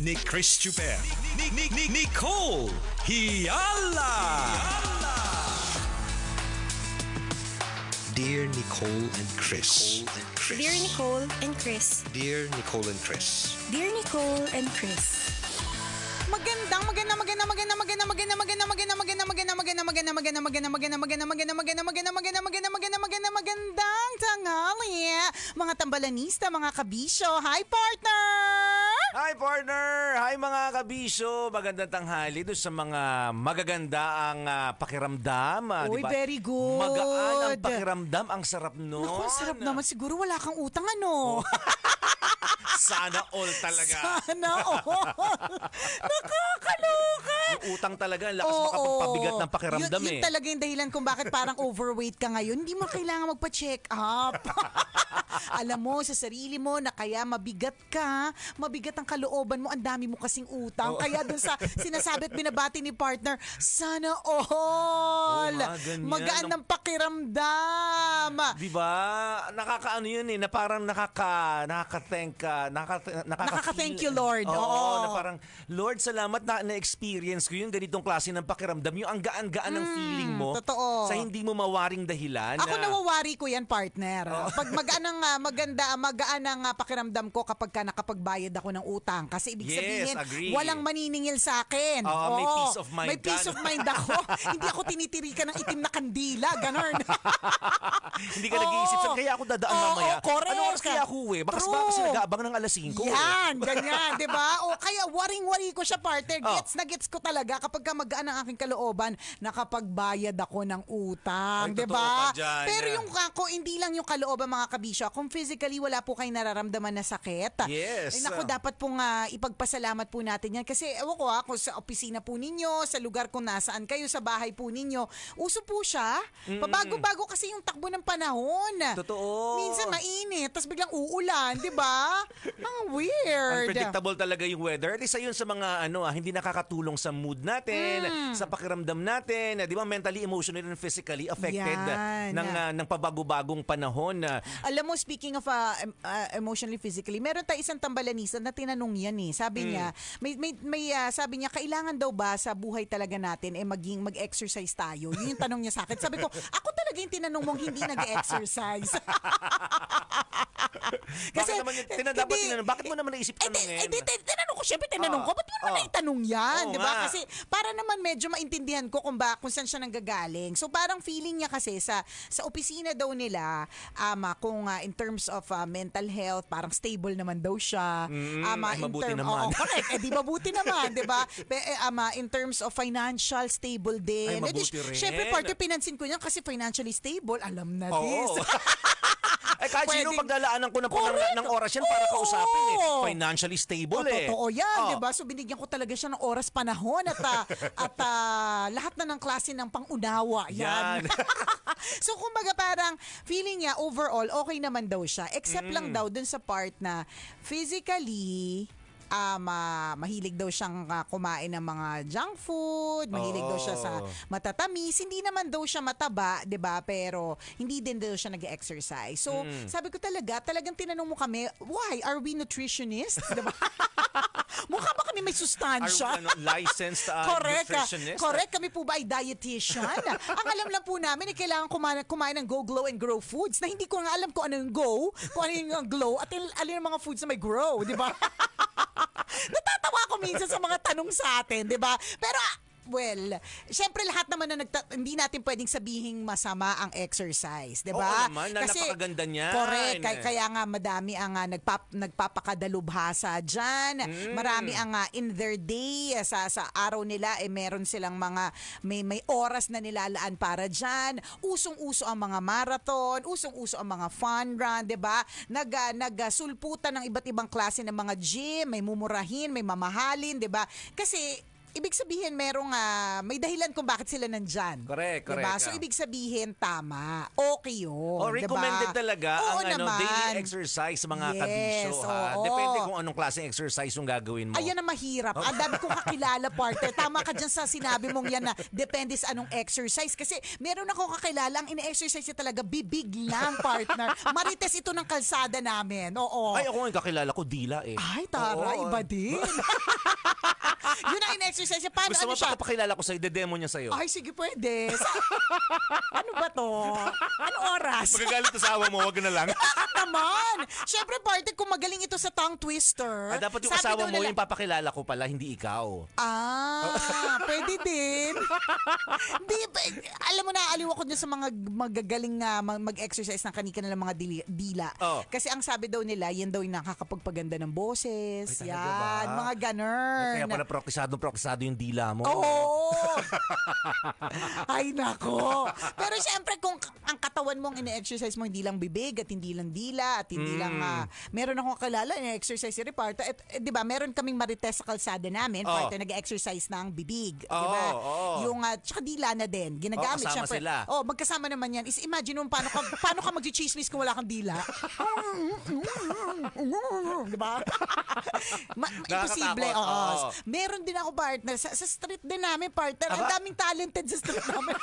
Ni Chris Chuper, Nicole Hiala. Dear Nicole and Chris. Dear Nicole and Chris. Dear Nicole and Chris. Dear Nicole and Chris. Magandang tanghali, mga tambalanista, mga kabisyo. Hi, partner! Hi partner! Hi mga kabisyo! Magandang tanghali doon sa mga magaganda ang pakiramdam. Uy, diba? very good. Magaan ang pakiramdam. Ang sarap nun. Naku, sarap naman. Siguro wala kang utang, ano? Sana all talaga. Sana all. Nakakaloka. Yung utang talaga, lakas makapagpabigat ng pakiramdam yun talaga yung dahilan kung bakit parang overweight ka ngayon. Hindi mo kailangan magpa-check up. Alam mo sa sarili mo na kaya mabigat ka, mabigat ang kalooban mo, ang dami mo kasing utang. Kaya dun sa sinasabi at binabati ni partner, sana all. Magaan ng pakiramdam. Diba? Nakakaano yun na parang nakaka-thank you, Lord. Oo. Na parang, Lord, salamat na-experience ko yung ganitong klase ng pakiramdam. Yung ang gaan-gaan ng feeling mo. Totoo. Sa hindi mo mawaring dahilan. Ako nawawari ko yan, partner. Pag magaan ang pakiramdam ko kapag ka nakapagbayad ako ng utang. Kasi ibig sabihin, agree. Walang maniningil sa akin. May peace of mind May peace of mind ako. Hindi ako tinitirikan ng itim na kandila. Ganon. Hindi ka nag-iisip sa kaya ako dadaan mamaya. Correct. Ano oras kaya ako Baka kasi nag-aabang ng alas 5. Yan, ganyan, di ba? O kaya waring-wari ko siya, partner. Gets ko talaga kapag ka magaan ang aking kalooban, nakapagbayad ako ng utang, di ba? Pero yung ako, hindi lang yung kalooban, mga kabisyo. Kung physically wala po kayo nararamdaman na sakit, yes. Naku, dapat pong ipagpasalamat po natin yan. Kasi ewan ko kung sa opisina po ninyo, sa lugar kung nasaan kayo, sa bahay po ninyo, uso po siya. Pabago-bago kasi yung takbo ng panahon. Totoo. Minsan mainit, tapos biglang uulan, di ba? Ang weird. Unpredictable talaga yung weather. At isa yun sa mga hindi nakakatulong sa mood natin, sa pakiramdam natin, di ba? Mentally, emotionally, and physically affected ng pabago-bagong panahon. Alam mo, speaking of emotionally, physically, meron tayo isang tambalanisa na tinanong yan Sabi niya, sabi niya, kailangan daw ba sa buhay talaga natin mag-exercise tayo? Yun yung tanong niya sa akin. Sabi ko, ako talaga yung tinanong mong hindi nag-exercise. Kasi bakit mo naman naisip tanongin? Tinanong ko, ba't mo naman naitanong yan? Diba? Kasi para naman medyo maintindihan ko kung saan siya nanggagaling. So parang feeling niya kasi sa opisina daw nila, kung in terms of mental health, parang stable naman daw siya. Mabuti naman. Correct. Di mabuti naman, diba? In terms of financial, stable din. Ay, mabuti rin. Siyempre, pinansin ko yan kasi financially stable. Alam na this. Kahit sino maglalaanan ko na po ng oras yan para kausapin Financially stable Totoo yan, di ba? So binigyan ko talaga siya ng oras, panahon at lahat na ng klase ng pangunawa. Yan. So kumbaga parang feeling niya overall okay naman daw siya. Except lang daw dun sa part na physically mahilig daw siyang kumain ng mga junk food, mahilig daw siya sa matatamis, hindi naman daw siya mataba, 'di ba? Pero hindi din daw siya nag-exercise. So, sabi ko talagang tinanong mo kami, why are we nutritionists, 'di ba? Mukha ba kami may sustansya? Licensed nutritionist? Correct, kami po ba ay dietitian? Ang alam lang po namin ay kailangan kumain ng Go, Glow and Grow foods na hindi ko nga alam kung ano yung go, kung ano yung glow, at alin ang mga foods na may grow, 'di ba? Natatawa ako minsan sa mga tanong sa atin, 'di ba? Pero syempre lahat naman na hindi natin pwedeng sabihing masama ang exercise, 'di ba? Oo naman, kasi napakaganda niya. Correct, kaya nga madami ang nagpapakadalubhasa diyan. Marami ang in their day sa araw nila meron silang mga may oras na nilalaan para diyan. Usong-uso ang mga marathon, usong-uso ang mga fun run, 'di ba? Nagsulputan ng iba't ibang klase ng mga gym, may mumurahin, may mamahalin, 'di ba? Kasi ibig sabihin may dahilan kung bakit sila nandyan. Correct. Diba? So, ibig sabihin, tama. Okay yun. Recommended talaga Oo ang naman. daily exercise sa mga kabisyo. Oo. Depende kung anong klaseng exercise yung gagawin mo. Ayan ang mahirap. Ang dami kong kakilala, partner. Tama ka dyan sa sinabi mong yan na depende sa anong exercise. Kasi meron akong kakilala, ang ine-exercise niya talaga, bibig lang, partner. Marites ito ng kalsada namin. Oo. Ay, ako nga yung kakilala ko, dila eh. Ay, tara, Oo. iba din. Yun ang in-exercise niya. Paano, Gusto mo siya? pakilala ko sa'yo, de-demo niya sa'yo. Ay, sige, pwede. Ano ba to? Ano oras? Magagalit to sa awa mo, wag na lang. Bakit naman? Siyempre, partner, kung magaling ito sa tongue twister. Dapat yung sabi asawa daw mo nila- yung papakilala ko pala, hindi ikaw. Pwede din. Di, alam mo na, aliw ako dyan sa mga magagaling mag-exercise ng kanilang mga dila. Oh. Kasi ang sabi daw nila, yan daw yung nakakapagpaganda ng boses. Ay, talaga Yan, ba? mga ganun. Kaya pala proktisado yung dila mo. Oo. Ay, nako. Pero siyempre, kung ang katawan mo ang ine-exercise mo, hindi lang bibig at hindi lang dila at hindi lang, meron akong kalala, ine-exercise si Reparta. Di ba, meron kaming marites sa kalsada namin, partner, nag-exercise ng bibig. Di ba? Yung, tsaka dila na din. Ginagamit, kasama syempre. sila. Magkasama naman yan. Is imagine mo paano ka mag-chismis kung wala kang dila. Di ba? Imposible. Oo. Meron din ako, partner. Sa street din namin, partner. Ang daming talented sa street namin.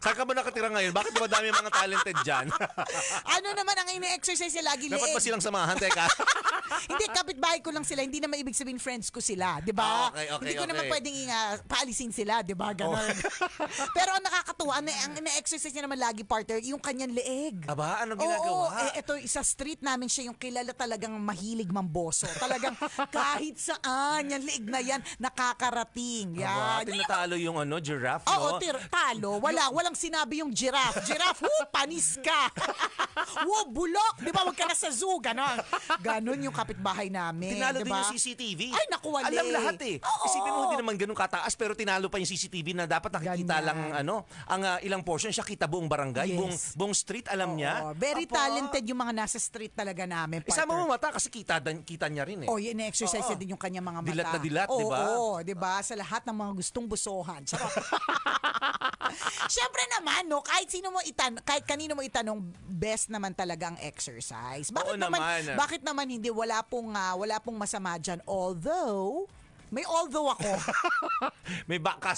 Saan ka ba nakatira ngayon? Bakit ba dami mga talented dyan? Ano naman ang ine-exercise niya lagi Dapat leeg? ba silang samahan? Teka. Hindi, kapitbahay ko lang sila. Hindi naman ibig sabihin friends ko sila. Di ba? Okay. Hindi ko naman pwedeng paalisin sila. Di ba? Ganon. Pero ang nakakatuwa, ang ine-exercise niya naman lagi, partner, yung kanyang leeg. Aba, anong ginagawa? Ito, sa street namin siya yung kilala talagang mahilig mamboso. Talagang kahit saan, yung leeg na yan, nakakarating. Aba, Yan. tinatalo yung giraffe, Oo, no? talo. Walang sinabi yung giraffe. Giraffe, panis ka. Bulok. Di ba, wag ka na sa zoo. Ganon yung kapitbahay namin. Tinalo din diba? yung CCTV. Ay, naku, wali. Alam lahat eh. Oo. Isipin mo, hindi naman ganun kataas, pero tinalo pa yung CCTV na dapat nakikita Ganyan. lang, ang ilang portion siya, kita buong barangay, Yes. buong street, alam niya. Very Aba. talented yung mga nasa street talaga namin. Isama mo mata kasi kita niya rin eh. Yun, exercise din yung kanyang mga mata. Dilat na dilat, di ba? Oo, di ba? Sa lahat ng mga gustong busohan. Charot. Siyempre naman, no, kahit kanino mo itanong, best naman talaga ang exercise. Oo naman. Bakit naman hindi wala pong masama diyan, although may although ako. may pagbabaka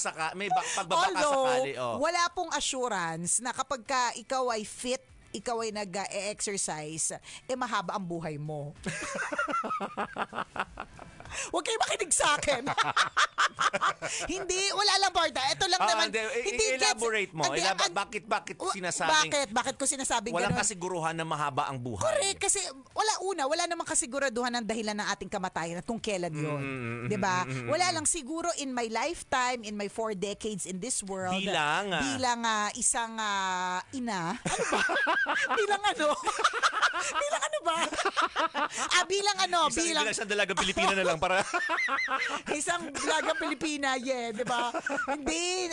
sakali. Wala pong assurance na kapag ikaw ay fit, ikaw ay nag-exercise, mahaba ang buhay mo. Huwag kayo makinig sa akin. Hindi, wala lang, partner. Ito lang naman. Hindi, elaborate mo. Bakit sinasabing? Bakit ko sinasabing Walang ganun? kasiguruhan na mahaba ang buhay. Correct, kasi wala namang kasiguraduhan ng dahilan ng ating kamatayan at kung kailan yun. Diba? Wala lang siguro in my lifetime, in my 4 decades in this world. Bilang isang ina. Ano ba? bilang ano? bilang ano ba? Bilang ano? Bilang isang dalagang Pilipina na lang para isang dalagang Pilipina, di ba? Hindi,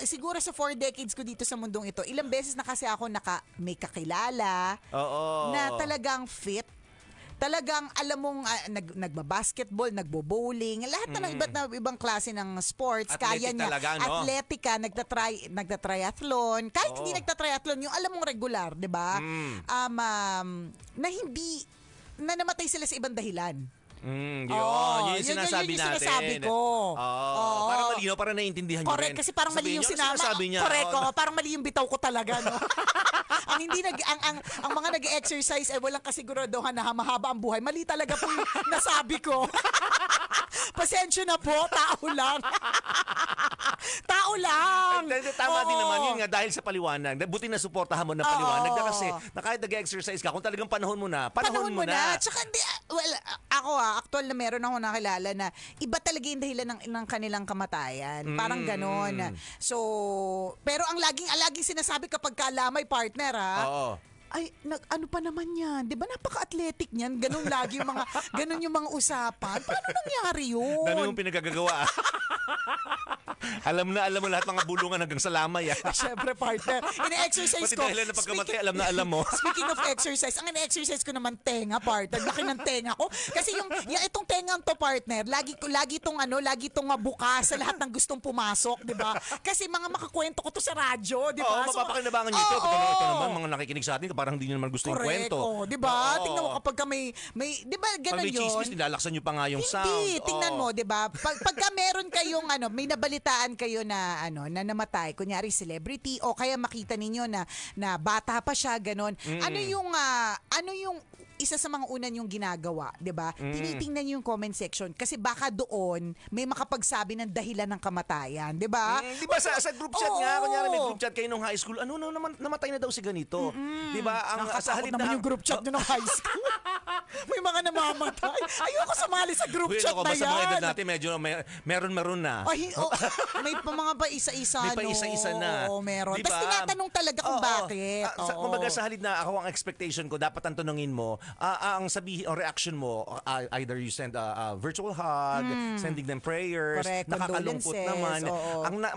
siguro sa 4 decades ko dito sa mundong ito, ilang beses na kasi ako may kakilala na talagang fit. Talagang alam mong nagbabasketball, nagbo-bowling, lahat na ng ibang klase ng sports, kaya niya. Talaga, no? Atletica, nagtatriathlon, kahit hindi nagtatriathlon, yung alam mong regular, 'di ba? Na namatay sila sa ibang dahilan. Yun yung sinasabi yun yung natin. sinasabi ko. Para malinaw, para naiintindihan nyo rin. Correct, kasi parang mali yung sinasabi niya. Correct, parang mali yung bitaw ko talaga, no? ang mga nag-exercise ay walang kasiguraduhan na mahaba ang buhay. Mali talaga po yung nasabi ko. Pasensya na po, tao lang. Tao lang. Tama din naman yun nga dahil sa paliwanag. Buti na suportahan mo ng paliwanag na kasi na kahit nag-exercise ka, kung talagang panahon mo na. Tsaka ako actual na meron ako nakilala na iba talaga yung dahilan ng kanilang kamatayan. Parang ganon. So, pero ang laging sinasabi kapag kalamay partner, ay, ano pa naman yan? Di ba napaka-athletic niyan? Ganun lagi yung mga, ganun yung mga usapan. Paano nangyari yun? Dami mong pinagagagawa. alam mo lahat mga bulungan hanggang sa lamay. Siyempre, partner. Ine-exercise Pati ko. dahilan na pagkamatay, alam mo. Speaking of exercise, ang ine-exercise ko naman tenga, partner. Laki ng tenga ko. Kasi yung itong tengang to, partner, lagi tong bukas sa lahat ng gustong pumasok, di ba? Kasi mga makakwento ko to sa radyo, di ba? Oo, mapapakinabangan nyo ito. Ito naman, mga nakikinig sa atin, parang hindi nyo naman gusto yung kwento. Correct, di ba? Tingnan mo kapag may di ba, ganun pag may yun? chismis, nilalaksan nyo pa nga yung sound. Hindi, tingnan mo, 'di ba? Pagka meron kayong may nabalitaan kayo na na namatay, kunyari celebrity o kaya makita ninyo na bata pa siya, ganon. Ano yung isa sa mga una yung ginagawa, 'di ba? Tinitingnan yung comment section kasi baka doon may makapagsabi ng dahilan ng kamatayan, 'di ba? 'Di ba sa group chat nga, kunyari may group chat kayo nung high school, namatay na daw si ganito. 'Di ba? Ang sa halip naman yung group chat nyo ng high school. May mga namamatay. Ayoko sumali sa group chat na yan. Sa mga edad natin, medyo meron na. Ay, may pa mga pa isa-isa. May pa isa-isa na. Oo, meron. Diba? Tapos tinatanong talaga kung bakit. Kumbaga sa halip na ako ang expectation ko, dapat ang tanungin mo, ang sabihin, o reaction mo, either you send a virtual hug, sending them prayers, correct, nakakalungkot naman.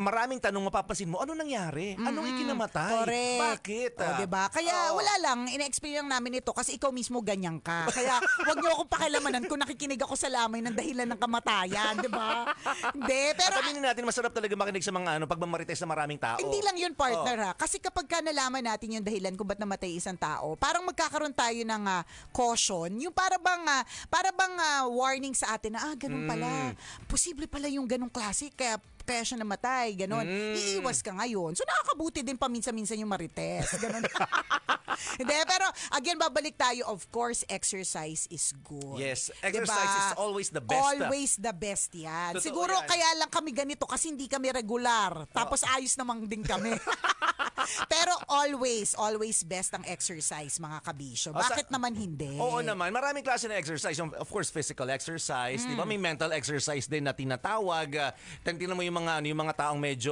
Maraming tanong mapapansin mo, ano nangyari? Anong ikinamatay? Correct. Bakit? Diba? Kaya wala lang, ina-explain lang namin ito kasi ikaw mismo ganyan ka. Kaya wag niyo akong pakilamanan kung nakikinig ako sa lamay ng dahilan ng kamatayan, 'di ba? Hindi, pero aminin natin masarap talaga makinig sa mga pagmamarites sa maraming tao. hindi lang 'yun, partner ha. Kasi kapag nalaman natin yung dahilan kung ba't namatay isang tao, parang magkakaroon tayo ng caution, yung para bang warning sa atin na ganun pala. Posible pala yung ganung klase kaya siya namatay, ganon. Iiwas ka ngayon. So nakakabuti din paminsan-minsan yung marites, ganon. Hindi, pero again, babalik tayo. Of course, exercise is good. Yes, exercise is always the best. Always the best yan. Totoo Siguro yan. kaya lang kami ganito kasi hindi kami regular. Tapos ayos naman din kami. Pero always best ang exercise, mga kabisyo. Bakit naman hindi? Oo naman. Maraming klase ng exercise. Of course, physical exercise. Di ba? May mental exercise din na tinatawag. Tingnan mo yung mga taong medyo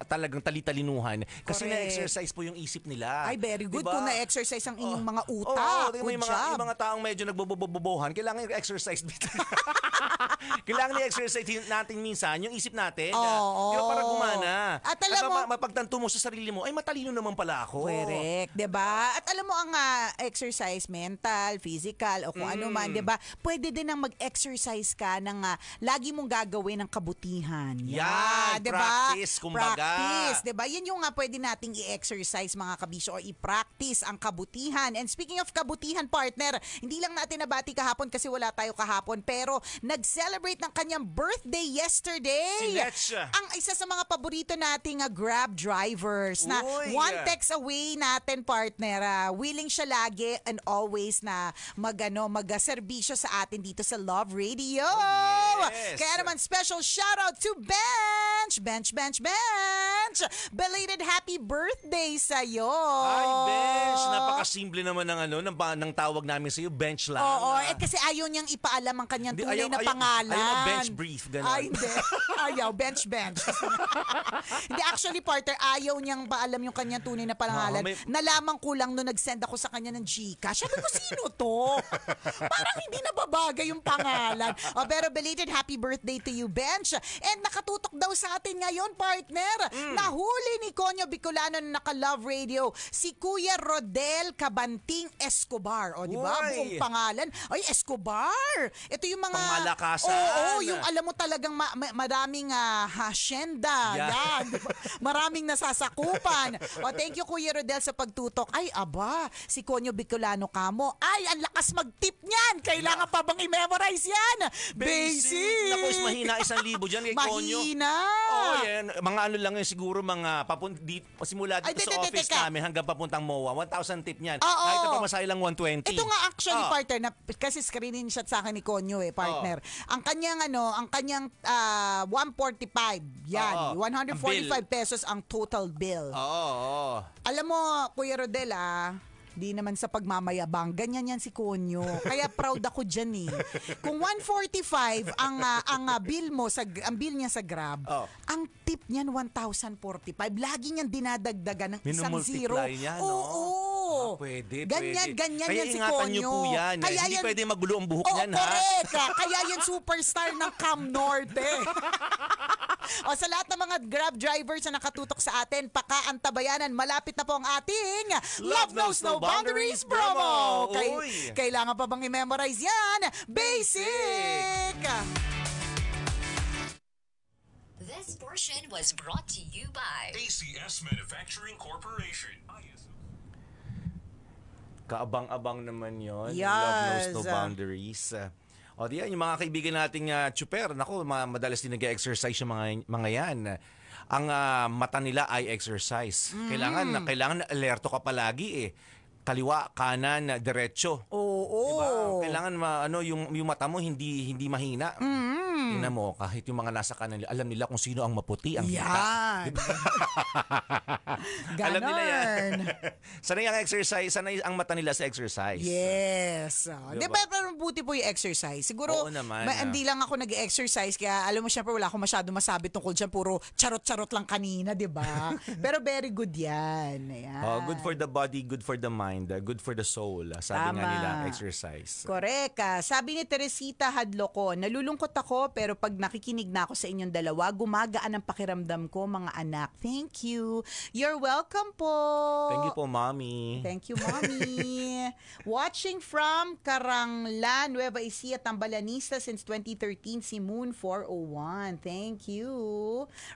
talagang talitalinuhan. Kasi Correct. na-exercise po yung isip nila. Ay, very good diba? kung na-exercise ang inyong mga utak. Oo, Good job. yung mga taong medyo nagbobobobohan, kailangan yung exercise dito. Kailangan i-exercise natin minsan yung isip natin. Di ba, para gumana. At alam mo, mapagtanto mo sa sarili mo, ay matalino naman pala ako. correct, 'di ba? At alam mo ang exercise, mental, physical o kung ano man, 'di ba? Pwede din ang mag-exercise ka ng lagi mong gagawin ng kabutihan. Yan, 'di ba? practice, kumbaga. Practice, 'di ba? Yan yung pwede nating i-exercise, mga kabisyo, o i-practice ang kabutihan. And speaking of kabutihan, partner, hindi lang natin nabati kahapon kasi wala tayo kahapon, pero nag-celebrate ng kanyang birthday yesterday. Si Letch. Ang isa sa mga paborito nating Grab drivers na Uy. one text away natin, partner. Willing siya lagi and always na mag-serbisyo sa atin dito sa Love Radio. yes. Kaya naman special shout out to Bench. Belated happy birthday sa'yo. Ay, Bench. Napakasimple naman ng tawag namin sa'yo. Bench lang. Oo, kasi ayaw niyang ipaalam ang kanyang Hindi, tunay na pangalan. Ayaw bench brief, gano'n. Ay, hindi. Ayaw, bench. Hindi, actually, partner, ayaw niyang paalam yung kanyang tunay na pangalan. Nalaman ko lang nung nag-send ako sa kanya ng Gcash. Sabi ko, sino to? Parang hindi nababagay yung pangalan. Pero belated happy birthday to you, Bench. And nakatutok daw sa atin ngayon, partner. Nahuli ni Conyo Bicolano na naka-Love Radio, si Kuya Rodel Cabanting Escobar. O, di ba? Uy. Buong pangalan. Ay, Escobar! Ito yung mga... Pangmalakasan. Oo, yung alam mo talagang maraming hacienda. Yeah. Yan. Diba? Maraming nasasakupan. Thank you, Kuya Rodel, sa pagtutok. Ay, aba, si Conyo Bicolano kamo. Ay, ang lakas mag-tip niyan. Kailangan pa bang i-memorize yan? Basic! Naku, mahina 1,000 dyan kay Conyo. Mahina! Oo, yan. Mga lang yun siguro, mga simula dito sa office namin hanggang papuntang MOA. 1,000 tip niyan. Oo. Kahit na pamasahe lang 120. Ito nga actually, partner, kasi screenshot sa akin ni Conyo partner. Ang kanyang 145. Yan. 145 pesos ang total bill. Oo. Alam mo, Kuya Rodel, Di naman sa pagmamayabang. Ganyan yan si Konyo. Kaya proud ako dyan eh. Kung 145 ang bill mo ang bill niya sa Grab, ang tip niyan 1,045. Lagi niyan dinadagdagan ng isang zero. Minumultiply niya, no? Oo. Pwede. Ganyan Kaya yan si ingatan niyo Konyo. po yan. Kaya Hindi yan, pwede magulo ang buhok niyan, ha? Correct. Kaya yan superstar ng Cam Norte. O sa lahat ng mga Grab drivers na nakatutok sa atin, pakaantabayanan, malapit na po ang ating Love Knows No Boundaries promo. Kailangan pa bang i-memorize yan? Basic! This portion was brought to you by ACS Manufacturing Corporation. Kaabang-abang naman yon. Yes. Love knows no boundaries. O diyan, yung mga kaibigan nating chuper, naku, madalas din nag-exercise yung mga yan. Ang mata nila ay exercise. Kailangan alerto ka palagi eh. Kaliwa, kanan, diretso. Oo. Diba? Kailangan yung mata mo hindi mahina. Tingnan mo, kahit yung mga nasa kanan, alam nila kung sino ang maputi, ang hita. Yan. Ganon. Alam nila yan. Sanay ang exercise, sanay ang mata nila sa exercise. Yes. Diba? Di ba, pero buti po yung exercise. Siguro, Oo naman, hindi lang ako nag-exercise, kaya alam mo, syempre wala akong masyado masabi tungkol dyan. Puro charot-charot lang kanina, di ba? Pero very good yan. Ayan. Good for the body, good for the mind, good for the soul. Sabi nga nila, exercise. Correct. Sabi ni Teresita Hadloko, nalulungkot ako pero pag nakikinig na ako sa inyong dalawa, gumagaan ang pakiramdam ko, mga anak. Thank you. You're welcome po. Thank you po, Mommy. Thank you, Mommy. Watching from Carangla, Nueva Ecija, Tambalanista since 2013, si Moon 401. Thank you.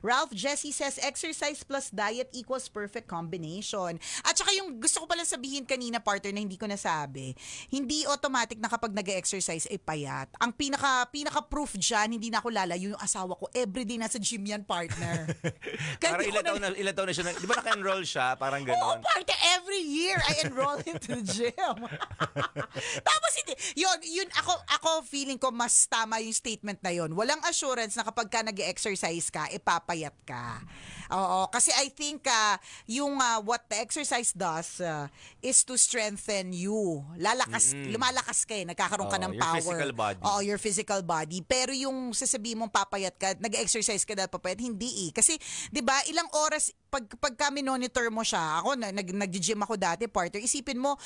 Ralph Jesse says, exercise plus diet equals perfect combination. At saka yung gusto ko palang sabihin kanina, partner, na hindi ko nasabi, hindi automatic na kapag nag-exercise ay payat. Ang pinaka-proof dyan, hindi na ako lalayo yung asawa ko. Everyday nasa gym yan, partner. Parang ilan taon na siya. Di ba naka-enroll siya? Parang Oo, gano'n. partner. Every year, I enroll into the gym. Tapos hindi. Yun, ako feeling ko mas tama yung statement na yun. Walang assurance na kapag ka nag-exercise ka, ipapayat ka. Oo, kasi I think what the exercise does is to strengthen you. Lumalakas ka eh. Nagkakaroon ka ng your power. physical body. Oo, your physical body. Pero yung sasabihin mong papayat ka, nag-exercise ka dahil papayat, hindi eh. Kasi, di ba, ilang oras, pag kami monitor mo siya, ako, nag-gym ako dati, partner, isipin mo,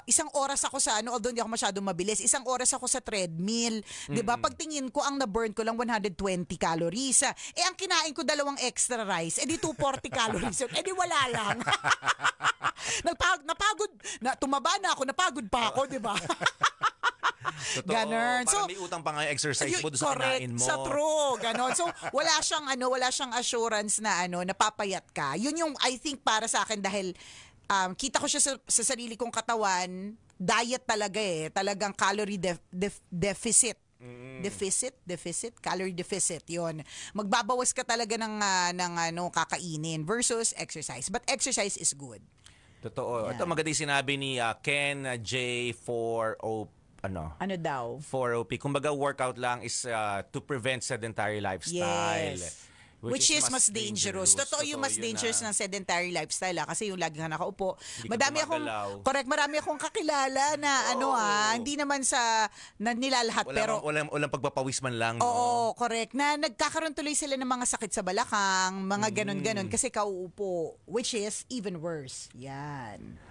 isang oras ako sa, although hindi ako masyadong mabilis, isang oras ako sa treadmill. Di ba? Pagtingin ko, ang na-burn ko lang 120 calories. Ang kinain ko 2 extra rice, di 240 calories. Di wala lang. Napagod, tumaba na ako, napagod pa ako, di ba? Totoo. Ganon. Parang may utang pa nga yung exercise mo doon sa kanain mo. Sa true, ganon. So wala siyang assurance na napapayat ka. Yun yung I think para sa akin dahil kita ko siya sa sarili kong katawan, diet talaga eh. Talagang calorie deficit. Calorie deficit, yon. Magbabawas ka talaga ng kakainin versus exercise. But exercise is good. Totoo. Yeah. Ito maganda yung sinabi ni Ken J4O Ano daw? 4OP. Kumbaga workout lang is to prevent sedentary lifestyle. Yes. Which is mas dangerous. Totoo yung mas dangerous ng sedentary lifestyle kasi yung lagi ka nakaupo. Marami akong kakilala na hindi naman sa nilalahat pero walang pagpapawis man lang. Oo, correct. Na nagkakaroon tuloy sila ng mga sakit sa balakang, mga ganon-ganon kasi kauupo, which is even worse. Yan.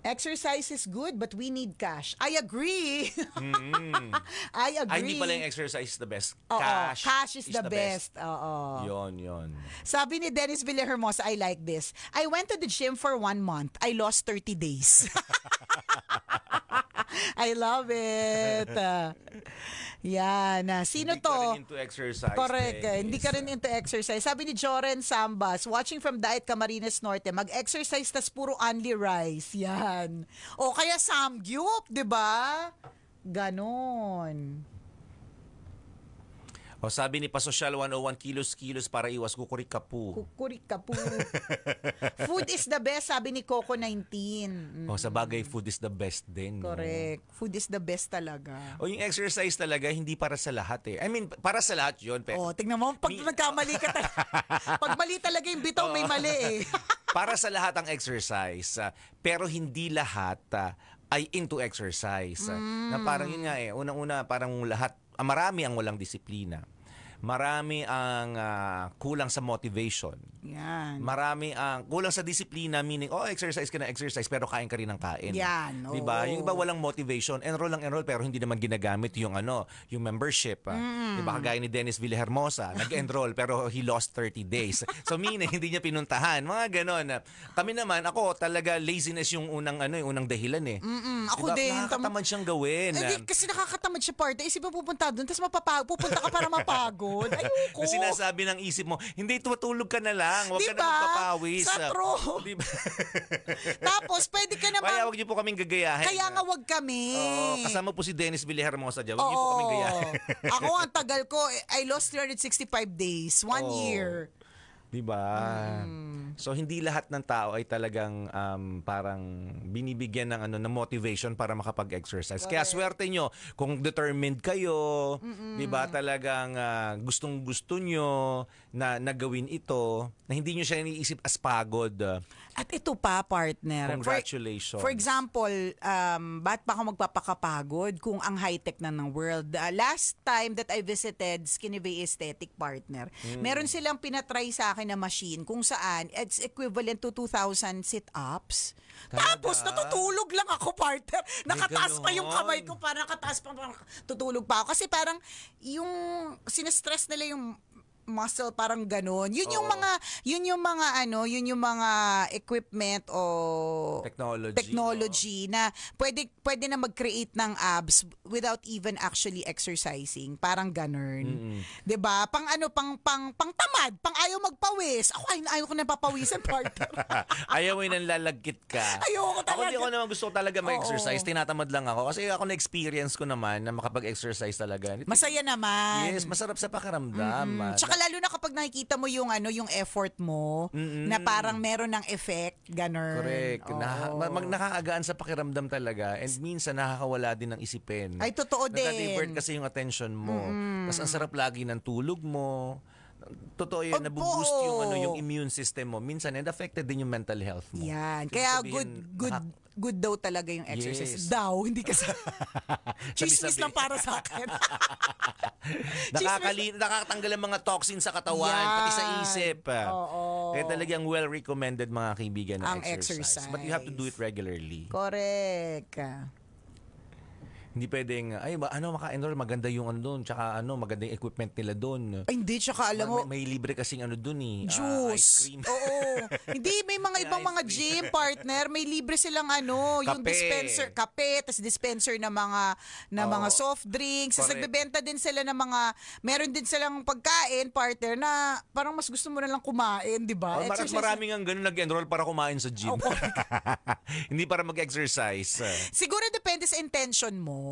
Exercise is good, but we need cash. I agree. I agree. Ay, hindi pala yung exercise the best. Oo, Cash is the best. Oo. Yon. Sabi ni Dennis Villahermosa, I like this. I went to the gym for 1 month. I lost 30 days. I love it. Yan. Sino hindi to? Hindi ka rin into exercise. Correct. Hindi ka rin into exercise. Sabi ni Joren Sambas, watching from Diet Camarines Norte, mag-exercise tas puro only rice. Yan. O kaya samgyup, di ba? Ganon. O sabi ni Pasosyal 101, kilos para iwas kukurikapu. Kukurik ka po. Food is the best, sabi ni Coco 19. O sa bagay, food is the best din. no? Correct. Food is the best talaga. O yung exercise talaga, hindi para sa lahat eh. I mean, para sa lahat yun. Oh, tingnan mo, pag nagkamali ka talaga. Pag mali talaga yung bitaw, may mali eh. Para sa lahat ang exercise. Pero hindi lahat ay into exercise. Na parang yun nga eh. Unang-una, parang lahat, marami ang walang disiplina. Marami ang kulang sa motivation. Yan. Marami ang kulang sa disiplina, meaning, exercise ka na exercise, pero kain ka rin ng kain. Yan, Diba? oo. Yung iba walang motivation, enroll pero hindi naman ginagamit yung yung membership. Diba? Kagaya ni Dennis Villahermosa, nag-enroll pero he lost 30 days. So meaning, hindi niya pinuntahan. Mga ganon. Kami naman, ako talaga laziness yung unang dahilan eh. Ako Diba? din. Nakakatamad siyang gawin. Hindi, kasi nakakatamad siya partner. Isip mo pupunta doon, tapos pupunta ka para mapagod. Ayoko. Kasi sinasabi ng isip mo, hindi, tutulog ka na lang. Huwag ka Diba? na magpapawis. Sa true. Diba? Tapos, pwede ka naman. Kaya huwag niyo po kaming gagayahin. Kaya nga wag kami. Oo, kasama po si Dennis Villahermosa dyan. Huwag niyo po kaming gayahin. Ako, ang tagal ko, I lost 365 days. 1 Oo. year. Diba? So hindi lahat ng tao ay talagang parang binibigyan ng ng motivation para makapag-exercise. Kaya swerte nyo kung determined kayo, 'di ba? Talagang gustong-gusto nyo na nagawin ito, na hindi nyo siya iniisip as pagod. At ito pa, partner. Congratulations. For example, ba't pa ako magpapakapagod kung ang high-tech na ng world? Last time that I visited Skinny Bay Aesthetic, partner, meron silang pinatry sa akin na machine kung saan it's equivalent to 2,000 sit-ups. Tapos natutulog lang ako, partner. Nakataas pa yung kamay ko, parang nakataas pa, parang tutulog pa ako. Kasi parang yung sinestress nila yung muscle, parang ganon. Yun yung mga equipment o technology na pwede na mag-create ng abs without even actually exercising. Parang ganon. 'Di ba? Pang tamad, pang ayaw magpawis. Ako ayaw ko na papawisan, partner. Ayaw mo yung lalagkit ka. Ayoko talaga. Ako hindi ko naman gusto talaga mag-exercise. Tinatamad lang ako. Kasi ako na-experience ko naman na makapag-exercise talaga. Masaya naman. Yes, masarap sa pakiramdam. Tsaka lalo na kapag nakikita mo yung yung effort mo na parang meron ng effect, ganon. Correct. Oo. Nakakagaan sa pakiramdam talaga, and minsan nakakawala din ng isipin. Ay, totoo din. Nagka-divert kasi yung attention mo. Tapos ang sarap lagi ng tulog mo. Totoo yun, Opo. nabuboost yung immune system mo. Minsan, and affected din yung mental health mo. Yan. Ibig Kaya sabihin, good daw talaga yung exercise. Yes. Daw, hindi kasi chismis Sabi-sabi. lang para sa akin. Nakakatanggal ang mga toxins sa katawan, Yan. pati sa isip. Oo. Kaya talagang well-recommended mga kaibigan ng Ang exercise. But you have to do it regularly. Correct. Hindi pwedeng, maka-enroll, maganda yung doon, tsaka maganda yung equipment nila doon. Ay, hindi, tsaka alam mo, May libre kasing doon ice juice. cream. Oo. Hindi, may mga May ibang ice mga cream. gym partner, may libre silang yung Kape. dispenser, kape, tas dispenser na mga soft drinks. Tas Correct. nagbebenta din sila ng meron din silang pagkain partner na parang mas gusto mo na lang kumain, di ba? Maraming ang ganun nag-enroll para kumain sa gym. Hindi para mag-exercise. Siguro depende sa intention mo.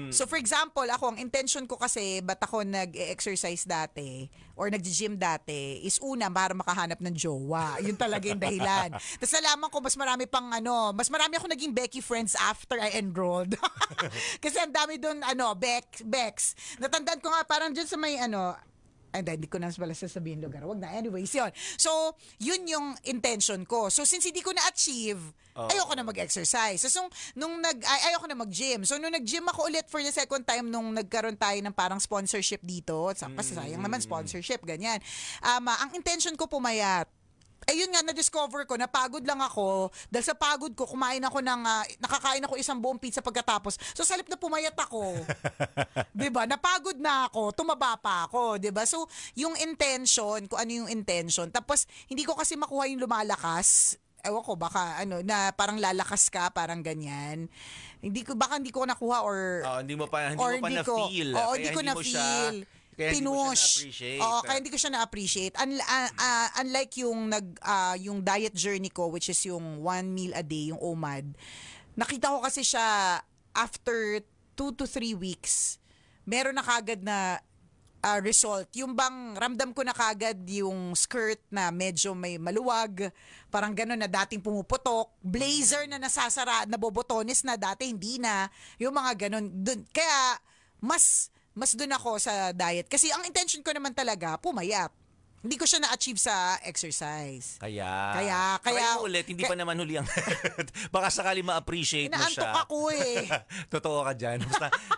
So for example, ako, ang intention ko kasi, ba't ako nag-exercise dati or nag-gym dati is una, para makahanap ng jowa. Yun talaga yung dahilan. Tapos nalaman ko, mas marami ako naging Becky friends after I enrolled. Kasi ang dami doon, Bex. Natandaan ko nga, parang dyan sa may, hindi ko na pala sasabihin lugar. Wag na. Anyways, yun. So, yun yung intention ko. So, since hindi ko na-achieve, ayoko na mag-exercise. So, ayoko na mag-gym. So, nung nag-gym ako ulit for the second time nung nagkaroon tayo ng parang sponsorship dito, kasi sayang naman sponsorship, ganyan. Ang intention ko pumayat. Ayun nga, na-discover ko, napagod lang ako. Dahil sa pagod ko, nakakain ako isang buong pizza pagkatapos. So, sa halip na pumayat ako. Diba? Napagod na ako, tumaba pa ako. Diba? So, yung intention, kung ano yung intention. Tapos, hindi ko kasi makuha yung lumalakas. Ewan ko, baka na parang lalakas ka, parang ganyan. Baka hindi ko nakuha or... hindi mo pa na-feel. Oo, hindi ko na-feel. Pinush. Kaya hindi ko siya na-appreciate. Unlike yung diet journey ko, which is yung 1 meal a day, yung OMAD, nakita ko kasi siya after 2 to 3 weeks, meron na kagad na result. Yung bang ramdam ko na kagad yung skirt na medyo may maluwag, parang gano'n na dating pumuputok, blazer na nasasara, nabobotones na dati hindi na, yung mga gano'n. Kaya mas dun ako sa diet. Kasi ang intention ko naman talaga, pumayat. Hindi ko siya na-achieve sa exercise. Kaya mo ulit, hindi pa naman huli ang... Baka sakali ma-appreciate mo siya. Inaantok ako eh. Totoo ka dyan.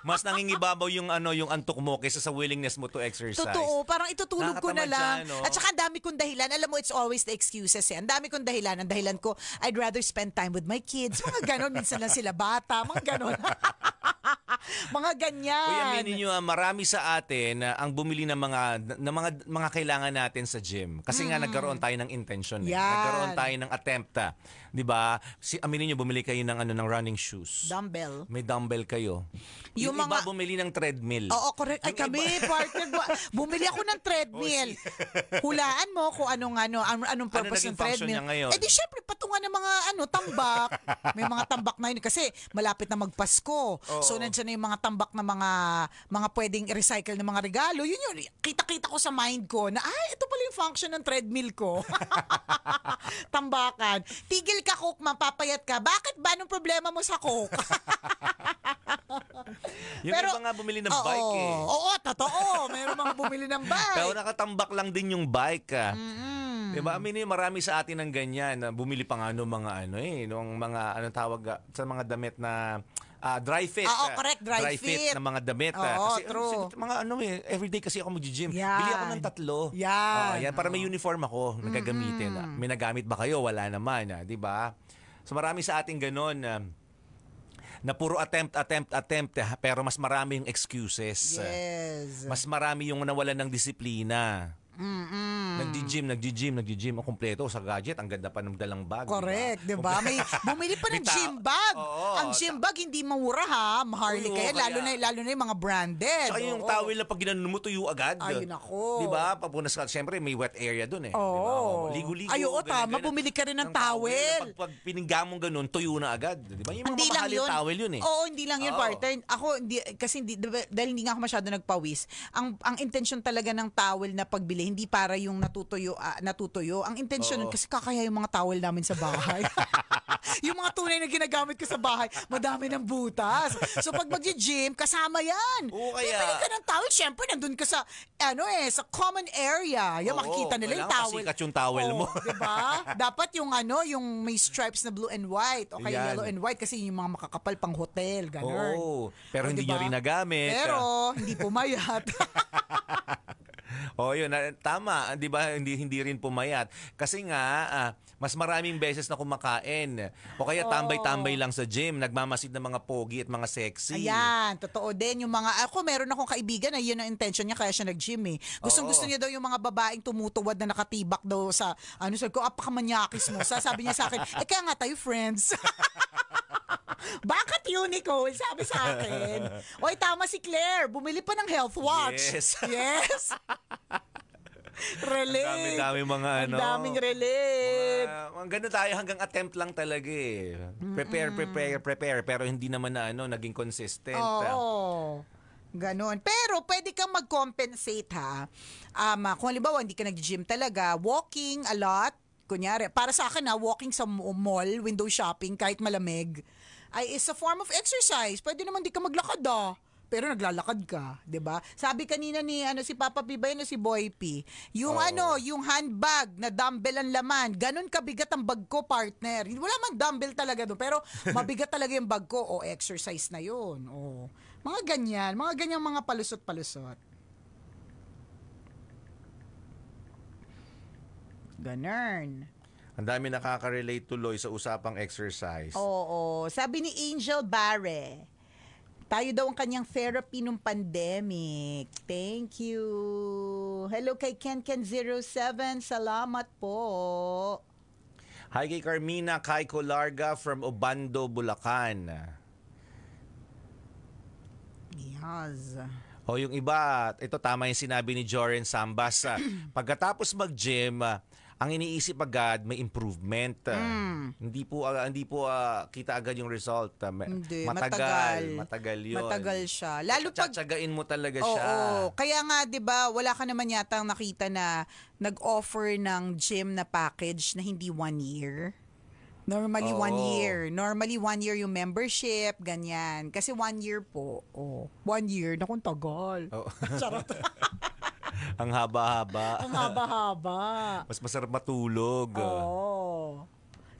Mas nangingibabaw yung antok mo kaysa sa willingness mo to exercise. Totoo, parang itutulog ko na Nakakatamad lang. siya, no? At saka ang dami kong dahilan. Alam mo, it's always the excuses eh. Ang dami kong dahilan. Ang dahilan ko, I'd rather spend time with my kids. Mga ganon, minsan lang sila bata. Mga ganon. Mga ganyan. Uy, aminin nyo, marami sa atin ang bumili ng mga kailangan natin sa gym. Kasi nga nagkaroon tayo ng intention. Yan. Nagkaroon tayo ng attempt. 'Di ba? Aminin nyo, bumili kayo ng ng running shoes. Dumbbell. May dumbbell kayo. Yung Yung iba mga- bumili ng treadmill. Oo, correct. Ay, Yung kami, partner. Bumili ako ng treadmill. Hulaan mo kung anong purpose naging ng function treadmill. niya ngayon? Eh di syempre, patungan ng mga tambak. May mga tambak na yun. Kasi malapit na magpasko. So, nandiyan na yung mga tambak na mga pwedeng i-recycle na mga regalo. Yun yun. Kita-kita ko sa mind ko na, ito pala yung function ng treadmill ko. Tambakan. Tigil ka, Coke, mapapayat ka. Bakit ba? Anong problema mo sa Coke? Yung iba nga bumili ng bike eh. Oo, totoo. Meron mga bumili ng bike. Pero nakatambak lang din yung bike. Diba? Aminin, marami sa atin ng ganyan. Bumili pa nga nung mga nung mga sa mga damit na dry fit. Oo, correct, dry fit. Na mga damit. Oo, kasi true. mga everyday kasi ako mag-gym. Yan. Bili ako ng 3. Yan. Yan para may uniform ako na gagamitin. May nagamit ba kayo? Wala naman. Di ba? So marami sa atin ganun. Na puro attempt, pero mas marami yung excuses. Yes. Mas marami yung nawalan ng disiplina. Nag-gym, ang kumpleto sa gadget, ang ganda pa ng dalang bag. Correct, di ba? May bumili pa ng May gym bag. Oo. Ang gym bag hindi mawura ha, maharli Oo, kaya kaya- lalo na yung mga branded. Saka yung Oo. towel na pag ginanon mo, tuyo agad. Ay, nako. Di ba? Papunas ka. Siyempre, may wet area dun eh. Oo. Di ba? Ligo-ligo. Ay, oo, tama. ganun. Bumili ka rin ng Ng towel. Pag piningga mong ganun, tuyo na agad. Di ba? Yung mga Hindi lang mamahalin yun. towel yun eh. Oo, hindi lang yun, Oo. partner. Ako, dahil hindi nga ako masyado nagpawis, ang intention talaga ng towel na pagbili, hindi para yung natutuyo. Ang intention nun, kasi kakaya yung mga towel namin sa bahay. Yung mga tunay na ginagamit ko sa bahay, madami ng butas. So pag mag-gym, kasama yan. Oo, kaya- Bibili ka ng towel, syempre nandun ka sa, sa common area. Yung Oo, makikita nila yung kailangan towel. pasikat yung towel mo. Diba? Dapat yung may stripes na blue and white o kaya Yan. yellow and white kasi yung mga makakapal pang hotel, ganun. Oo. Pero O, hindi diba? nyo rin nagamit. Pero hindi pumayat. Yun. Tama. Di ba? Hindi rin pumayat. Kasi nga, mas maraming beses na kumakain. O kaya tambay-tambay lang sa gym. Nagmamasid ng mga pogi at mga sexy. Ayan, totoo din. Meron akong kaibigan na yun ang intention niya kaya siya nag-gym eh. Gusto niya daw yung mga babaeng tumutuwad na nakatibak daw sa, sabi ko, apakamanyakis mo. Sabi niya sa akin, kaya nga tayo friends. Bakit yun, Nicole? Sabi sa akin. Oy, tama si Claire. Bumili pa ng health watch. Yes. Yes. Relate. Ang dami-dami mga Ang daming relate. Ang ganda tayo hanggang attempt lang talaga eh. Prepare. Pero hindi naman na naging consistent. Oo. Ganon. Pero pwede kang mag-compensate ha. Kung halimbawa hindi ka nag-gym talaga, walking a lot, kunyari, para sa akin walking sa mall, window shopping, kahit malamig, is a form of exercise. Pwede naman di ka maglakad pero naglalakad ka, 'di ba? Sabi kanina ni si Papa P ba yun, si Boy P, yung yung handbag na dumbbell ang laman, ganun kabigat ang bag ko, partner. Wala man dumbbell talaga doon, pero mabigat talaga yung bag ko, exercise na 'yun. Mga ganyang mga palusot-palusot. Ganun. Ang dami nakaka-relate tuloy sa usapang exercise. Oo. Sabi ni Angel Barre, tayo daw ang kanyang therapy nung pandemic. Thank you. Hello kay Ken07. Salamat po. Hi kay Carmina Kaiko Larga from Obando, Bulacan. Yes. Yung iba, ito tama yung sinabi ni Joren Sambas. Pagkatapos mag-gym, ang iniisip agad may improvement. Hindi po kita agad yung result. Hindi, Matagal 'yun. Matagal siya. Lalo pag Tsatsagain mo talaga Oo, siya. kaya nga 'di ba, wala ka naman yata nakita na nag-offer ng gym na package na hindi 1 year. Normally Oo. 1 year. Normally 1 year yung membership, ganyan. Kasi 1 year po. 1 year, nakong tagal. Oo. Charot. Ang haba-haba. Ang haba-haba. Mas masarap matulog. Oo.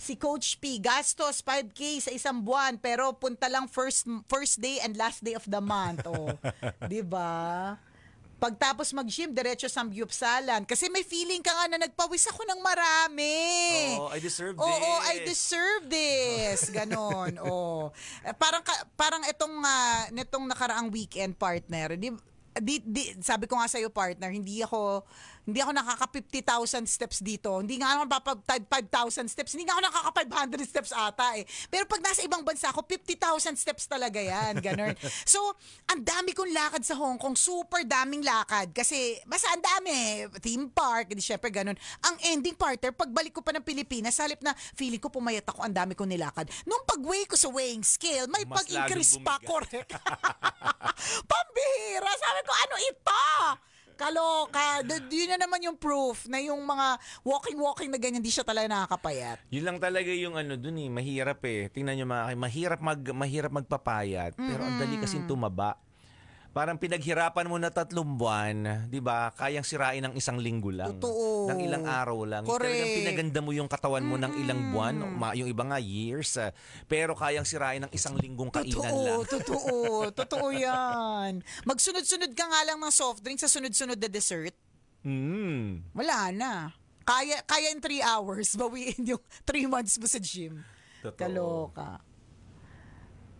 Si Coach P, gastos 5K sa isang buwan pero punta lang first day and last day of the month. 'Di ba? Pagtapos mag-gym, diretso samgyupsalan. Kasi may feeling ka nga na nagpawis ako ng marami. Oh, I deserve Oo, this. I deserve this. Ganon. Parang nitong nakaraang weekend, partner. Sabi ko nga sa'yo, partner, hindi ako nakaka 50,000 steps dito. Hindi nga ako napapag 5,000 steps. Hindi nga ako nakaka 500 steps ata eh. Pero pag nasa ibang bansa ako, 50,000 steps talaga yan. Ganun. So, ang dami kong lakad sa Hong Kong. Super daming lakad. Kasi, basta ang dami. Theme park. Hindi syempre ganun. Ang ending, partner, pagbalik ko pa ng Pilipinas, sa halip na feeling ko pumayat ako, ang dami kong nilakad. Nung pag-weigh ko sa weighing scale, may Mas pag-increase lalong pa. bumigat. Correct. Pambihira. Sabi ko, ano ito? Kaloka. Yun na naman yung proof na yung mga walking na ganyan, di siya talaga nakakapayat. Yun lang talaga yung dun eh, mahirap eh. Tingnan nyo mga mahirap magpapayat, pero ang dali kasing tumaba. Parang pinaghirapan mo na 3 buwan, 'di ba? Kayang sirain ng 1 linggo lang. Totoo. Ng ilang araw lang. Correct. Talagang pinaganda mo yung katawan mo ng ilang buwan, yung iba nga years. Pero kayang sirain ng 1 linggong kainan lang. Totoo yan. Magsunod-sunod ka nga lang ng soft drink sa sunod-sunod na dessert. Wala na. Kaya in 3 hours, bawiin yung 3 months mo sa gym. Totoo. Kaloka.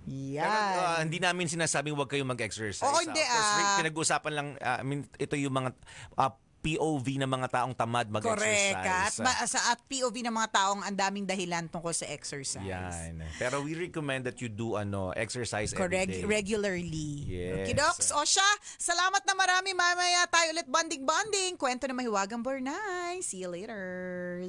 Yan. Pero hindi namin sinasabing huwag kayong mag-exercise. Oo, hindi, Of course, pinag-uusapan lang, ito yung mga POV ng mga taong tamad mag-exercise. Correct. At POV ng mga taong ang daming dahilan tungkol sa exercise. Yan. Pero we recommend that you do exercise every day. Regularly. Yes. Kidoks, Osha, salamat na marami. Mamaya tayo ulit banding-banding. Kwento na mahiwagang Bornay. See you later.